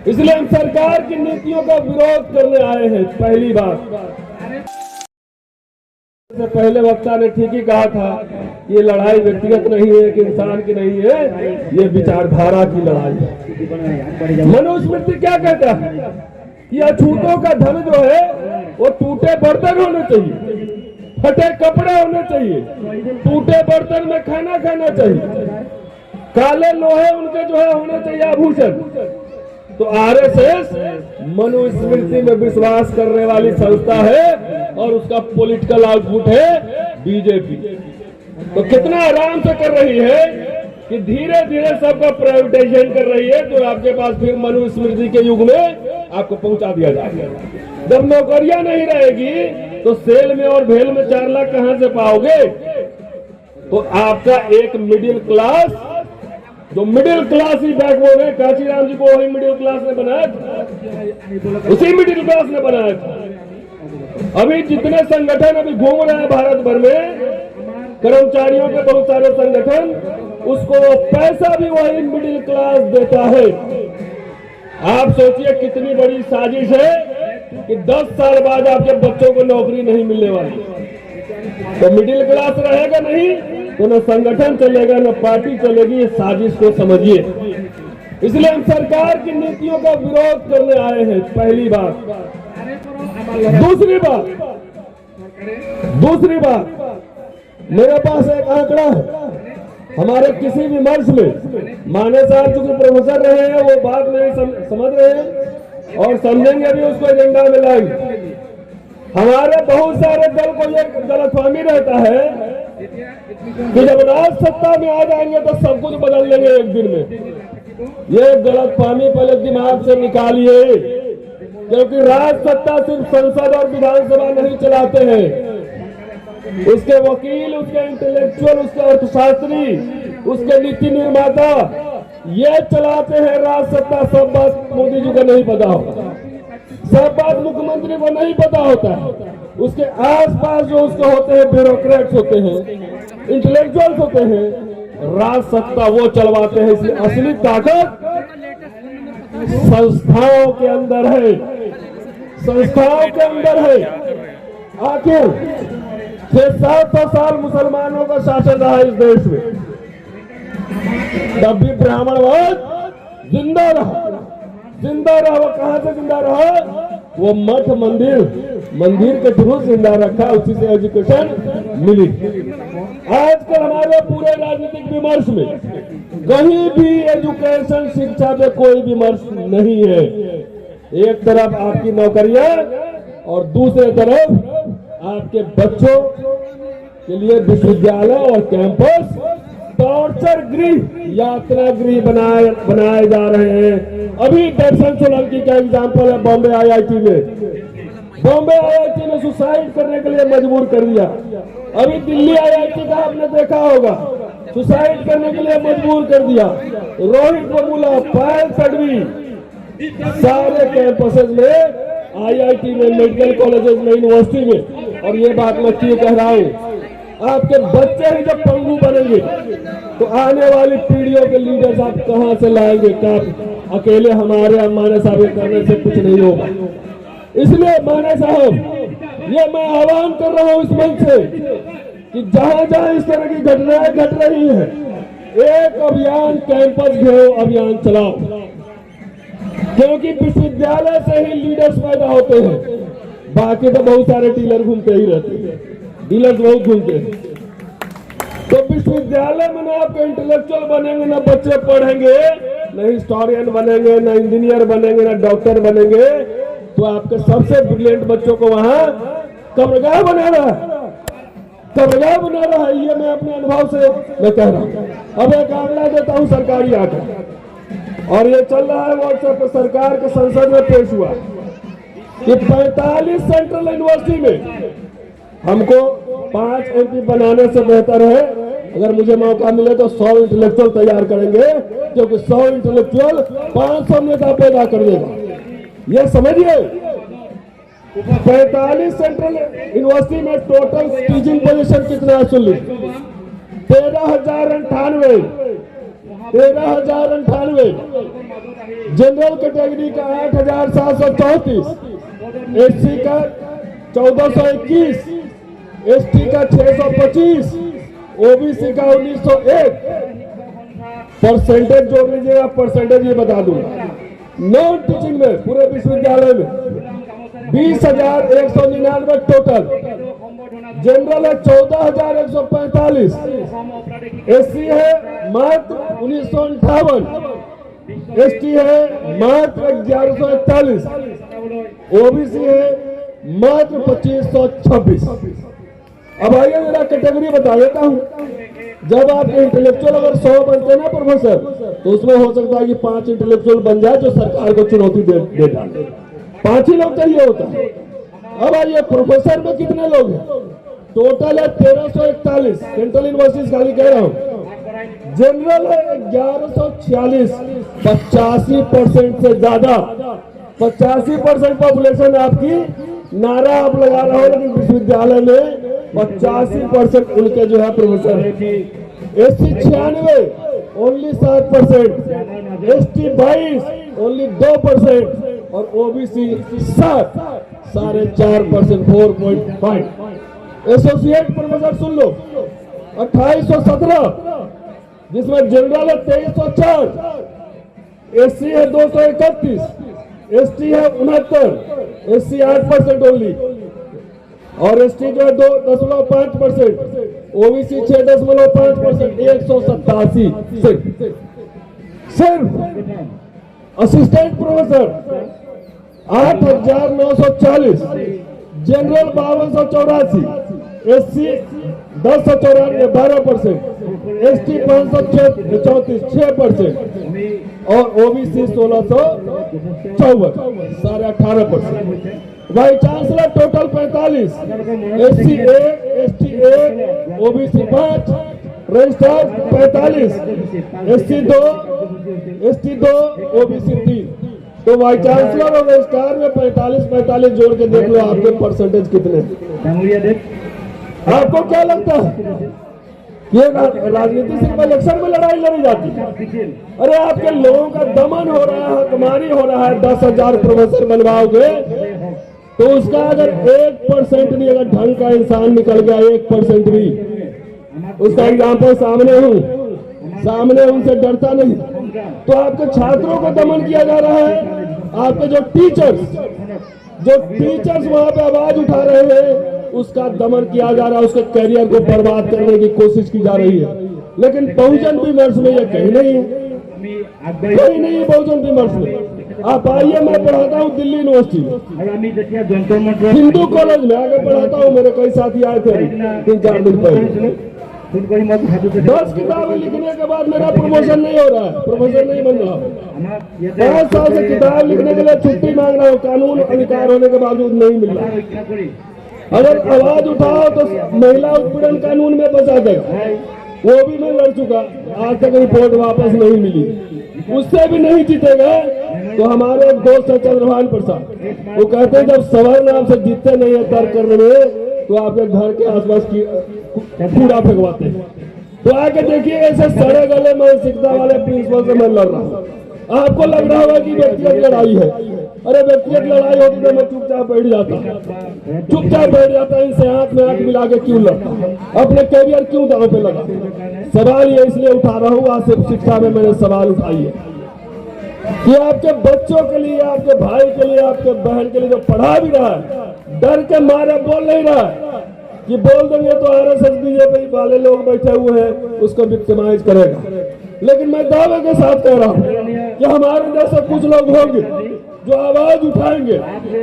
इसलिए हम सरकार की नीतियों का विरोध करने आए हैं। पहली बात, पहले वक्ता ने ठीक ही कहा था, ये लड़ाई व्यक्तिगत नहीं है, कि इंसान की नहीं है, ये विचारधारा की लड़ाई है। मनुस्मृति क्या कहता है कि अछूतों का धन जो है वो टूटे बर्तन होने चाहिए, फटे कपड़े होने चाहिए, टूटे बर्तन में खाना खाना चाहिए, काले लोहे उनके जो है होने चाहिए आभूषण। तो आरएसएस मनुस्मृति में विश्वास करने वाली संस्था है और उसका पॉलिटिकल आउटपुट है बीजेपी। तो कितना आराम से कर रही है कि धीरे धीरे सबका प्राइवेटाइजेशन कर रही है, जो आपके पास फिर मनुस्मृति के युग में आपको पहुंचा दिया जाएगा। जब नौकरियां नहीं रहेगी तो सेल में और भेल में 4 लाख कहां से पाओगे? तो आपका एक मिडिल क्लास, जो मिडिल क्लास ही बैकबोन है, काशीराम जी को वही मिडिल क्लास ने बनाया था, उसी मिडिल क्लास ने बनाया था। अभी जितने संगठन अभी घूम रहे हैं भारत भर में, कर्मचारियों के बहुत सारे संगठन, उसको पैसा भी वही मिडिल क्लास देता है। आप सोचिए कितनी बड़ी साजिश है कि 10 साल बाद आपके बच्चों को नौकरी नहीं मिलने वाली। तो मिडिल क्लास रहेगा नहीं तो न संगठन चलेगा न पार्टी चलेगी। ये साजिश को समझिए। इसलिए हम सरकार की नीतियों का विरोध करने आए हैं। पहली बात। दूसरी बात, मेरे पास एक आंकड़ा है। हमारे किसी भी मंच में माने साहब चूंकि प्रोफेसर रहे हैं, वो बात नहीं समझ रहे हैं और समझेंगे भी, उसको एजेंडा में लाएंगे। हमारे बहुत सारे दल को ये गलतफहमी रहता है कि जब राज सत्ता में आ जाएंगे तो सब कुछ बदल लेंगे एक दिन में। ये गलतफहमी पहले दिमाग से निकालिए, क्योंकि राज सत्ता सिर्फ संसद और विधानसभा नहीं चलाते हैं। उसके वकील, उसके इंटेलेक्चुअल, उसके अर्थशास्त्री, उसके नीति निर्माता ये चलाते हैं राज सत्ता। सब बात मोदी जी को नहीं पता होता, सब बात मुख्यमंत्री को नहीं पता होता है। उसके आसपास जो उसके होते हैं ब्यूरोक्रेट्स होते हैं, इंटेलेक्चुअल्स होते हैं, राज सत्ता वो चलवाते हैं। इसलिए असली ताकत संस्थाओं के अंदर है, संस्थाओं के अंदर है। आखिर 600 साल मुसलमानों का शासन रहा इस देश में, तब भी ब्राह्मणवाद जिंदा रहा। वो कहां से जिंदा रहा? वो मठ मंदिर के थ्रू जिंदा रखा, उसी से एजुकेशन मिली। आजकल हमारे पूरे राजनीतिक विमर्श में कहीं भी एजुकेशन, शिक्षा पे कोई विमर्श नहीं है। एक तरफ आपकी नौकरियां और दूसरे तरफ आपके बच्चों के लिए विश्वविद्यालय और कैंपस, टॉर्चर गृह, यात्रा गृह बनाए जा रहे हैं। अभी दर्शन सोलंकी का एग्जाम्पल है बॉम्बे आईआईटी में। बॉम्बे आईआईटी ने सुसाइड करने के लिए मजबूर कर दिया। अभी दिल्ली आईआईटी का आपने देखा होगा, सुसाइड करने के लिए मजबूर कर दिया। रोहित बबूला, पायल तडवी, सारे कैंपसेस में, आईआईटी में, मेडिकल कॉलेजेस में, यूनिवर्सिटी में। और ये बात मैं क्यों कह रहा हूँ? आपके बच्चे ही जब पंगु बनेंगे तो आने वाली पीढ़ियों के लीडर्स आप कहां से लाएंगे? अकेले हमारे माने साहब करने से कुछ नहीं होगा। इसलिए माने साहब, ये मैं आह्वान कर रहा हूं इस मंच से कि जहां जहां इस तरह की घटनाएं घट रही हैं, एक अभियान, कैंपस घेरो अभियान चलाओ। क्योंकि विश्वविद्यालय से ही लीडर्स पैदा होते हैं। बाकी तो बहुत सारे डीलर घूमते ही रहते हैं, डीलर्स बहुत घूमते हैं। तो विश्वविद्यालय में ना आपके इंटेलेक्चुअल बनेंगे, ना बच्चे पढ़ेंगे, न हिस्टोरियन बनेंगे, न इंजीनियर बनेंगे, न डॉक्टर बनेंगे, तो आपके सबसे ब्रिलियंट बच्चों को वहां कब्रगाह बना रहा है। ये मैं अपने अनुभव से मैं कह रहा हूं। अब एक आंकड़ा देता हूं, सरकारी आंकड़ा, और ये चल रहा है व्हाट्सएप पर, सरकार के संसद में पेश हुआ कि 45 सेंट्रल यूनिवर्सिटी में हमको 5 एमपी बनाने से बेहतर है अगर मुझे मौका मिले तो 100 इंटेलेक्चुअल तैयार करेंगे, क्योंकि 100 इंटेलेक्चुअल 500 नेता पैदा कर देगा। ये समझिए, 45 सेंट्रल यूनिवर्सिटी में टोटल टीचिंग पोजीशन कितना है? सुन लीजिए, 13,098। जनरल कैटेगरी का 8,734, एससी का 1421, एसटी का 625, ओबीसी का 1901। परसेंटेज जोड़ लीजिएगा, परसेंटेज ये बता दूंगा। नॉन टीचिंग में पूरे विश्वविद्यालय में 20,199 टोटल। जनरल है 14,145, एससी है मात्र 1958, एसटी है मात्र 1141, ओबीसी है मात्र 2526। अब आइए मेरा कैटेगरी बता देता हूँ। जब आपके इंटेलेक्चुअल अगर 100 बनते ना प्रोफेसर, तो उसमें हो सकता है कि 5 इंटेलेक्चुअल बन जाए जो सरकार को चुनौती दे डाले। 5 ही लोग चाहिए होता है। अब आइए प्रोफेसर में कितने लोग हैं? टोटल है 1341। सेंट्रल यूनिवर्सिटी खाली कह रहा हूँ। जनरल है 1146, 85% से ज्यादा। 85% पॉपुलेशन आपकी नारा आप लगा रहे हो, लेकिन विश्वविद्यालय में 85% उनके जो है प्रोफेसर है। एससी 96 ओनली 7%, एसटी 22 ओनली 2% और ओबीसी 7 साढ़े 4%, 4.5। एसोसिएट प्रोफेसर सुन लो 2817, जिसमें जनरल है 2304, एससी है 231, एसटी है 69, एससी 8% ओनली और एसटी जो है 2.5%, ओबीसी 6.5%, 187 सिर्फ। Assistant professor 8,940, general 5284, SC 1094 12%, ST 534 6% और ओबीसी 1654 साढ़े 18%। Vice chancellor total 45, SC 1, ST 1, OBC 5, registrar 45, SC 2, ST 2, OBC 3। तो वाइस चांसलर और रजिस्ट्रार में 45 जोड़ के देख लो आपके परसेंटेज कितने। आपको क्या लगता है ये राजनीति सिर्फ इलेक्शन में लड़ाई लड़ी जाती है? अरे आपके लोगों का दमन हो रहा है, हकमारी हो रहा है। 10,000 प्रोफेसर बनवाओगे तो उसका अगर 1% भी अगर ढंग का इंसान निकल गया, 1% भी, उसका एग्जाम्पल सामने उनसे डरता नहीं। तो आपके छात्रों को दमन किया जा रहा है। आपके जो टीचर्स वहां पे आवाज उठा रहे हैं उसका दमन किया जा रहा है, उसके करियर को बर्बाद करने की कोशिश की जा रही है। लेकिन बहुजन विमर्श में ये कहीं नहीं है, कहीं नहीं है बहुजन विमर्श में। आप आइए, मैं पढ़ाता हूँ दिल्ली यूनिवर्सिटी में, हिंदू कॉलेज में आगे पढ़ाता हूँ। मेरे कई साथी आए थे 3-4 दिन पहले। 10 किताबें लिखने के बाद मेरा प्रमोशन नहीं हो रहा है, प्रोफेसर नहीं बन रहा। 5 साल से किताब लिखने के लिए छुट्टी मांग रहा हूँ, कानून अधिकार होने के बावजूद नहीं मिल रहा। अगर आवाज उठाओ तो महिला उत्पीड़न कानून में बचा देगा, वो भी मैं लड़ चुका, आज तक रिपोर्ट वापस नहीं मिली, उससे भी नहीं जीतेगा। तो हमारे एक दोस्त है चंद्रभान प्रसाद, वो कहते हैं जब सवाल नाम से जीतते नहीं है तर्क करने में, तो आपके घर के आसपास की कूड़ा फेंकवाते हैं। तो आके देखिए ऐसे सड़े गले मानसिकता वाले प्रिंसिपल से मैं लड़ रहा हूँ। आपको लग रहा होगा कि व्यक्तिगत लड़ाई है। अरे व्यक्तिगत लड़ाई होती तो मैं चुपचाप बैठ जाता, इनसे आंख में आंख मिला के क्यों लड़ता, अपने कैरियर क्यों दांव पे लगा। सवाल ये इसलिए उठा रहा हूँ, आज सिर्फ शिक्षा में मैंने सवाल उठाई है कि आपके बच्चों के लिए, आपके भाई के लिए, आपके बहन के लिए जो पढ़ा भी रहा है, डर के मारे बोल नहीं रहा है कि बोल देंगे तो आरएसएस बीजेपी वाले लोग बैठे हुए हैं उसको विक्टिमाइज करेगा। लेकिन मैं दावे के साथ कह रहा हूँ कि हमारे जैसे कुछ लोग होंगे जो आवाज उठाएंगे,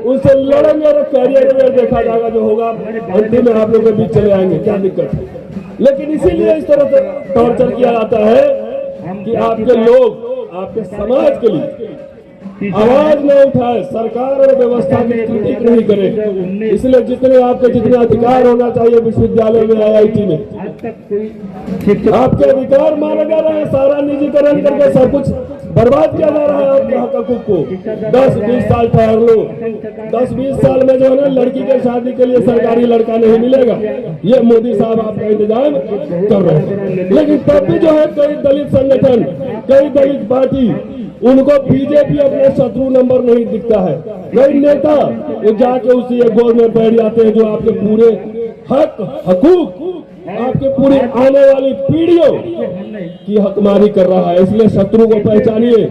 उनसे लड़ेंगे और कैरियर में देखा जाएगा जो होगा, अंतिम में आप लोग के बीच चले आएंगे, क्या दिक्कत है। लेकिन इसीलिए इस तरह से टॉर्चर किया जाता है कि आपके लोग, आपके समाज के लिए आवाज न उठाए, सरकार और व्यवस्था की क्रिटिक नहीं करे। इसलिए जितने अधिकार होना चाहिए विश्वविद्यालय में, IIT में आपके अधिकार माने जा रहे हैं, सारा निजीकरण करके सब कुछ बर्बाद किया जा रहा है आपके हकों को। 10-20 साल ठहर लो, 10-20 साल में जो है ना लड़की के शादी के लिए सरकारी लड़का नहीं मिलेगा, ये मोदी साहब आपका इंतजाम कर रहे हैं। लेकिन तब भी जो है कई दलित संगठन, कई दलित पार्टी उनको बीजेपी अपने शत्रु नंबर नहीं दिखता है। वही नेता वो जाके उसी गोद में बैठ जाते हैं जो आपके पूरे हक हकूक आपके पूरी आने वाली पीढ़ियों की हकमारी कर रहा है। इसलिए शत्रु को पहचानिए।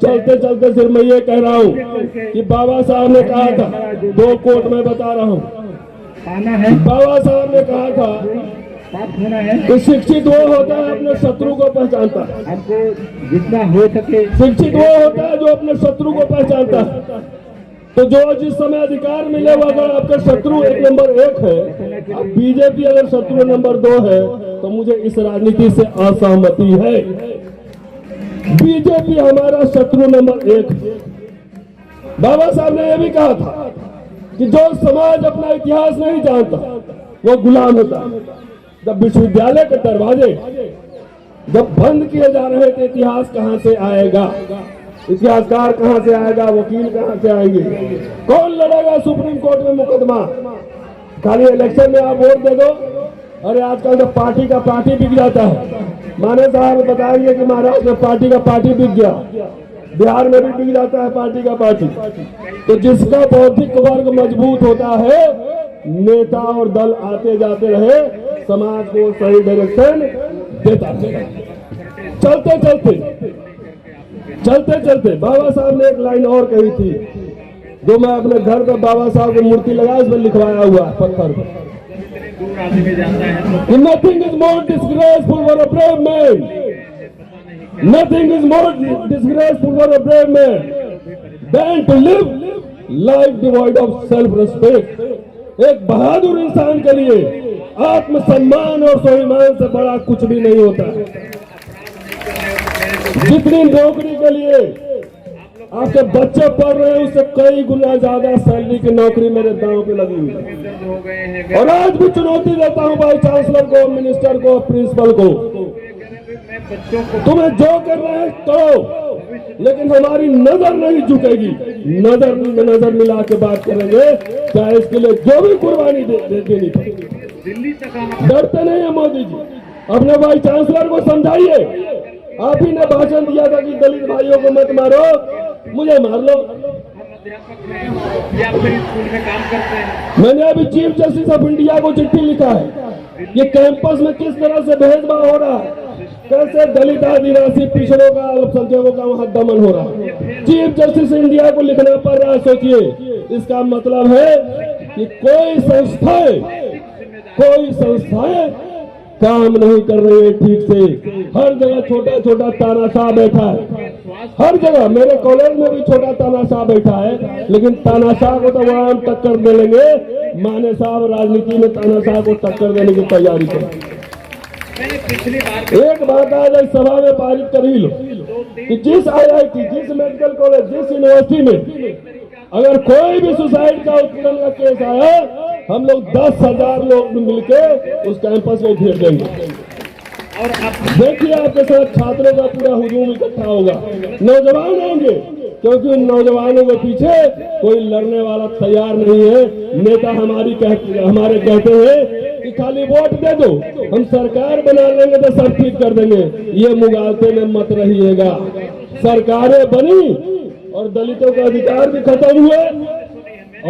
चलते चलते सिर्फ मैं ये कह रहा हूँ कि बाबा साहब ने कहा था, 2 कोट में बता रहा हूँ, बाबा साहब ने कहा था कि शिक्षित वो होता है अपने शत्रु को पहचानता है। हमको जितना हो सके शिक्षित वो होता है जो अपने शत्रु को पहचानता है। तो जो जिस समय अधिकार मिले वो अगर आपका शत्रु 1 नंबर 1 है, अब बीजेपी अगर शत्रु नंबर 2 है, तो मुझे इस राजनीति से असहमति है। बीजेपी हमारा शत्रु नंबर 1 है। बाबा साहब ने यह भी कहा था कि जो समाज अपना इतिहास नहीं जानता वो गुलाम होता है। जब विश्वविद्यालय के दरवाजे जब बंद किए जा रहे थे, इतिहास कहां से आएगा, इतिहासकार कहां से आएगा, वकील कहां से आएंगे, कौन लड़ेगा सुप्रीम कोर्ट में मुकदमा? खाली इलेक्शन में आप वोट दे दो। अरे आजकल तो पार्टी का पार्टी बिक जाता है। माने साहब बताएंगे कि महाराष्ट्र में पार्टी का पार्टी बिक गया, बिहार में भी बिक जाता है पार्टी का पार्टी। तो जिसका बौद्धिक वर्ग मजबूत होता है, नेता और दल आते जाते रहे, समाज को सही डायरेक्शन देता है। चलते चलते बाबा साहब ने एक लाइन और कही थी, जो मैं अपने घर पे बाबा साहब की मूर्ति लगा उसमें लिखवाया हुआ है पत्थर पर। Nothing is more disgraceful for a brave man, nothing is more disgraceful for a brave man than to live life devoid of self respect. एक बहादुर इंसान के लिए आत्मसम्मान और स्वाभिमान से बड़ा कुछ भी नहीं होता है। जितनी नौकरी के लिए आपके बच्चे पढ़ रहे हैं, उससे कई गुना ज्यादा सैलरी की नौकरी मेरे दांव पे लगी हुई है। और आज भी चुनौती देता हूं वाइस चांसलर को, मिनिस्टर को, प्रिंसिपल को, तुम्हें जो कर रहे हैं करो, लेकिन हमारी नजर नहीं झुकेगी। नजर मिला के बात करेंगे, चाहे इसके लिए जो भी कुर्बानी देनी पड़ेगी। डरते नहीं है मोदी जी। अपने वाइस चांसलर को समझाइए। आप ही ने भाषण दिया था कि दलित भाइयों को मत मारो, मुझे मार लो। मैंने अभी चीफ जस्टिस ऑफ इंडिया को चिट्ठी लिखा है। ये कैंपस में किस तरह से भेदभाव हो रहा है, कैसे दलित आदिवासी पिछड़ों का, अल्पसंख्यकों का वहां दमन हो रहा है। चीफ जस्टिस इंडिया को लिखना पड़ रहा है। सोचिए, इसका मतलब है कि कोई संस्थाएं काम नहीं कर रही है ठीक से। हर जगह छोटा छोटा तानाशाह बैठा है, हर जगह। मेरे कॉलेज में भी छोटा तानाशाह बैठा है, लेकिन तानाशाह को तो वहां हम टक्कर दे लेंगे। माने साहब राजनीति में तानाशाह को टक्कर देने की तैयारी करें। एक बात आज सभा में पारित कर ही लो कि जिस IIT, जिस मेडिकल कॉलेज, जिस यूनिवर्सिटी में अगर कोई भी सुसाइड का उत्पीड़न का केस आया, हम लोग 10,000 लोग मिलके उस कैंपस को घेर देंगे। और देखिए आपके साथ छात्रों का पूरा हुजूम इकट्ठा होगा, नौजवान आएंगे, क्योंकि उन नौजवानों के पीछे कोई लड़ने वाला तैयार नहीं है। नेता हमारे कहते हैं कि खाली वोट दे दो, हम सरकार बना लेंगे तो सब ठीक कर देंगे। ये मुगालते में मत रहिएगा। सरकारें बनी और दलितों का अधिकार भी खत्म हुए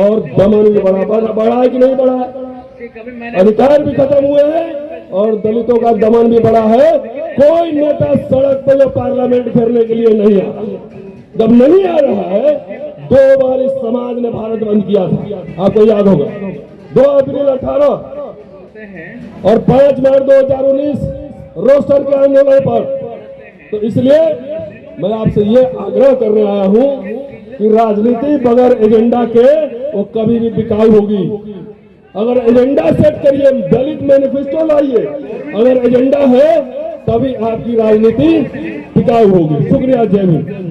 और दमन भी बढ़ा है कि नहीं बढ़ा है? अधिकार भी खत्म हुए हैं और दलितों का दमन भी बढ़ा है। कोई नेता सड़क पर पार्लियामेंट घेरने के लिए नहीं आ रहा। जब नहीं आ रहा है, 2 बार इस समाज ने भारत बंद किया था, आपको याद होगा। 2 अप्रैल 18 और 5 मार्च 2019 रोस्टर के आंदोलन पर। तो इसलिए मैं आपसे ये आग्रह करने आया हूं कि राजनीति बगैर एजेंडा के वो कभी भी बिकाऊ होगी। अगर एजेंडा सेट करिए, दलित मैनिफेस्टो लाइए, अगर एजेंडा है तभी आपकी राजनीति टिकाऊ होगी। शुक्रिया, जय हिंद।